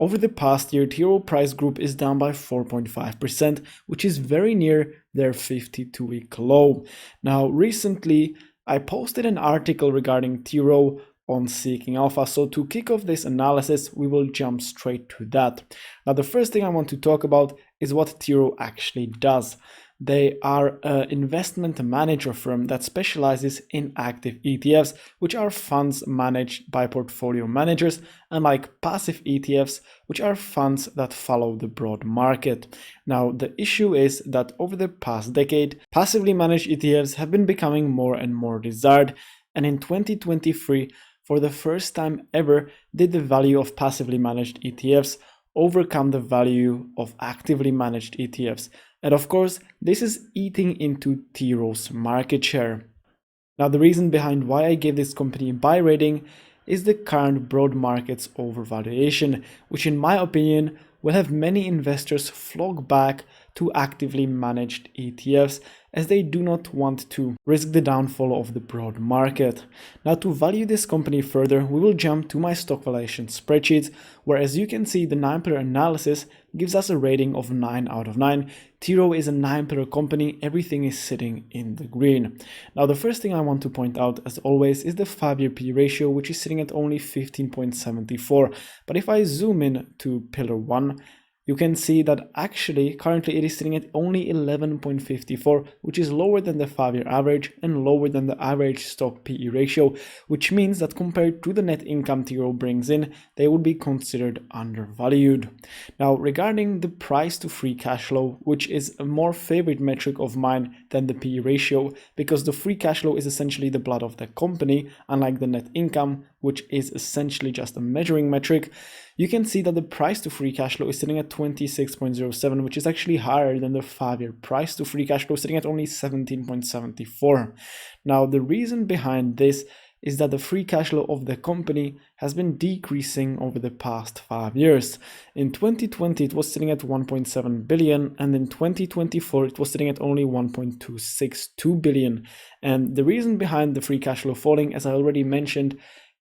Over the past year, Rowe Price Group is down by 4.5%, which is very near their 52-week low. Now, recently, I posted an article regarding TROW on Seeking Alpha. So to kick off this analysis, we will jump straight to that. Now, the first thing I want to talk about is what TROW actually does. They are an investment manager firm that specializes in active ETFs, which are funds managed by portfolio managers, unlike passive ETFs, which are funds that follow the broad market. Now, the issue is that over the past decade, passively managed ETFs have been becoming more and more desired, and in 2023, for the first time ever, did the value of passively managed ETFs overcome the value of actively managed ETFs. And of course, this is eating into TROW's market share. Now, the reason behind why I gave this company a buy rating is the current broad market's overvaluation, which in my opinion will have many investors flock back to actively managed ETFs as they do not want to risk the downfall of the broad market. Now, to value this company further, we will jump to my stock valuation spreadsheet, where as you can see, the 9-pillar analysis gives us a rating of 9 out of 9. TROW is a 9-pillar company, everything is sitting in the green. Now, the first thing I want to point out, as always, is the 5-year P ratio, which is sitting at only 15.74. But if I zoom in to pillar 1, you can see that actually currently it is sitting at only 11.54, which is lower than the 5-year average and lower than the average stock PE ratio, which means that compared to the net income TROW brings in, they would be considered undervalued. Now, regarding the price to free cash flow, which is a more favorite metric of mine than the PE ratio, because the free cash flow is essentially the blood of the company, unlike the net income, which is essentially just a measuring metric, you can see that the price to free cash flow is sitting at 26.07, which is actually higher than the 5-year price to free cash flow, sitting at only 17.74. Now, the reason behind this is that the free cash flow of the company has been decreasing over the past 5 years. In 2020, it was sitting at 1.7 billion, and in 2024, it was sitting at only 1.262 billion. And the reason behind the free cash flow falling, as I already mentioned,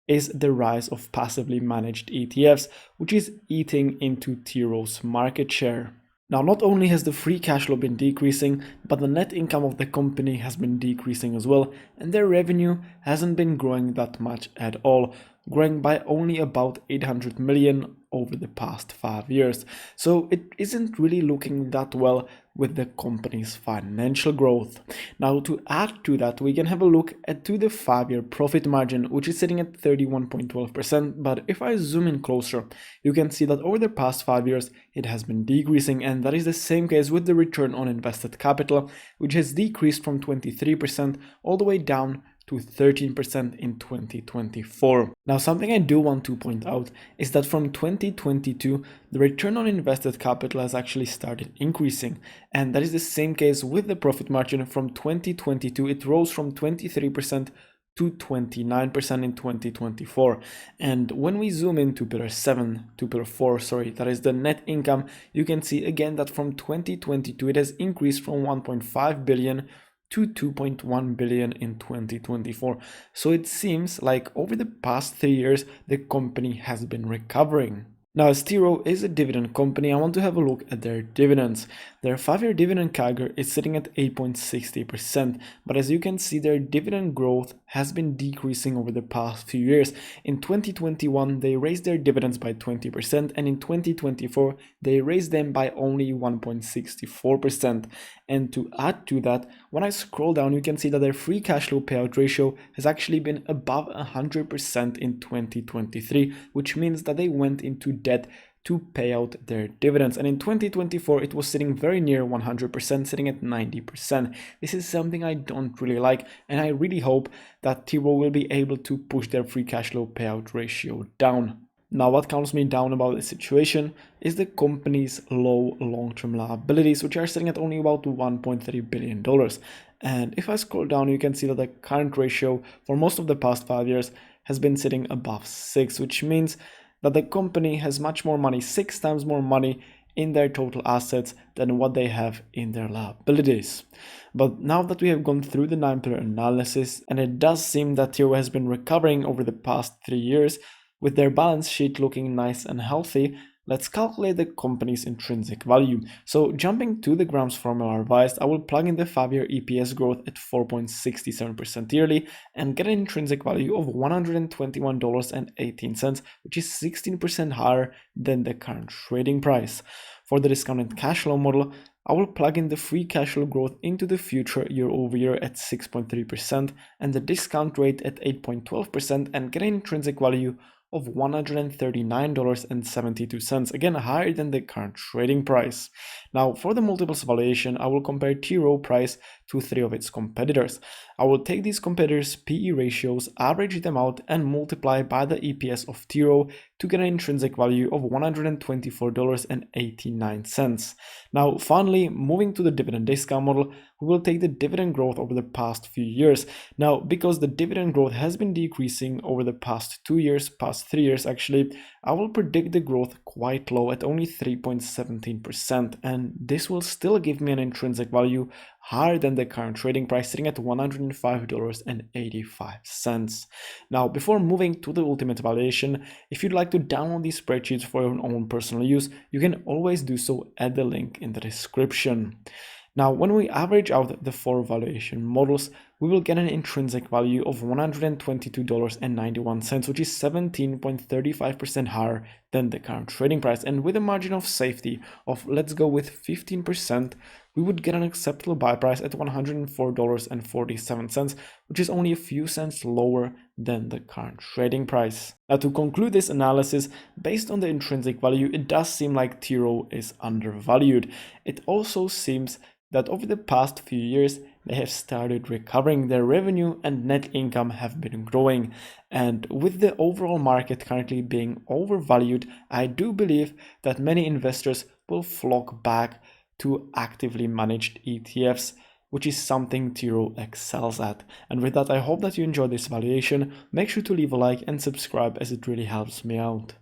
is the rise of passively managed ETFs, which is eating into TROW's market share. Now, not only has the free cash flow been decreasing, but the net income of the company has been decreasing as well, and their revenue hasn't been growing that much at all, growing by only about 800 million over the past 5 years. So it isn't really looking that well with the company's financial growth. Now, to add to that, we can have a look at the 5-year profit margin, which is sitting at 31.12%. But if I zoom in closer, you can see that over the past 5 years, it has been decreasing. And that is the same case with the return on invested capital, which has decreased from 23% all the way down to 13% in 2024. Now, something I do want to point out is that from 2022, the return on invested capital has actually started increasing. And that is the same case with the profit margin. From 2022, it rose from 23% to 29% in 2024. And when we zoom into pillar 4, that is the net income, you can see again that from 2022, it has increased from 1.5 billion to 2.1 billion in 2024. So it seems like over the past 3 years, the company has been recovering. Now, as TROW is a dividend company, I want to have a look at their dividends. Their 5-year dividend CAGR is sitting at 8.60%, but as you can see, their dividend growth has been decreasing over the past few years. In 2021, they raised their dividends by 20%, and in 2024, they raised them by only 1.64%. And to add to that, when I scroll down, you can see that their free cash flow payout ratio has actually been above 100% in 2023, which means that they went into debt to pay out their dividends. And in 2024, it was sitting very near 100%, sitting at 90%. This is something I don't really like, and I really hope that TROW will be able to push their free cash flow payout ratio down. Now, what calms me down about the situation is the company's low long-term liabilities, which are sitting at only about $1.3 billion. And if I scroll down, you can see that the current ratio for most of the past 5 years has been sitting above 6, which means that the company has much more money, 6 times more money in their total assets than what they have in their liabilities. But now that we have gone through the 9-pillar analysis, and it does seem that TROW has been recovering over the past 3 years, with their balance sheet looking nice and healthy, let's calculate the company's intrinsic value. So jumping to the Graham's formula revised, I will plug in the 5-year EPS growth at 4.67% yearly and get an intrinsic value of $121.18, which is 16% higher than the current trading price. For the discounted cash flow model, I will plug in the free cash flow growth into the future year over year at 6.3% and the discount rate at 8.12% and get an intrinsic value of $139.72, again higher than the current trading price. Now for the multiples valuation, I will compare Rowe Price to 3 of its competitors. I will take these competitors' PE ratios, average them out, and multiply by the EPS of Rowe to get an intrinsic value of $124.89. Now finally, moving to the dividend discount model, we will take the dividend growth over the past few years. Now, because the dividend growth has been decreasing over the past 3 years actually, I will predict the growth quite low at only 3.17%, and this will still give me an intrinsic value higher than the current trading price, sitting at $105.85. Now, before moving to the ultimate valuation, if you'd like to download these spreadsheets for your own personal use, you can always do so at the link in the description. Now, when we average out the 4 valuation models, we will get an intrinsic value of $122.91, which is 17.35% higher than the current trading price. And with a margin of safety of, let's go with 15%, we would get an acceptable buy price at $104.47, which is only a few cents lower than the current trading price. Now, to conclude this analysis, based on the intrinsic value, it does seem like TROW is undervalued. It also seems that over the past few years, they have started recovering. Their revenue and net income have been growing. And with the overall market currently being overvalued, I do believe that many investors will flock back to actively managed ETFs, which is something TROW excels at. And with that, I hope that you enjoyed this valuation. Make sure to leave a like and subscribe, as it really helps me out.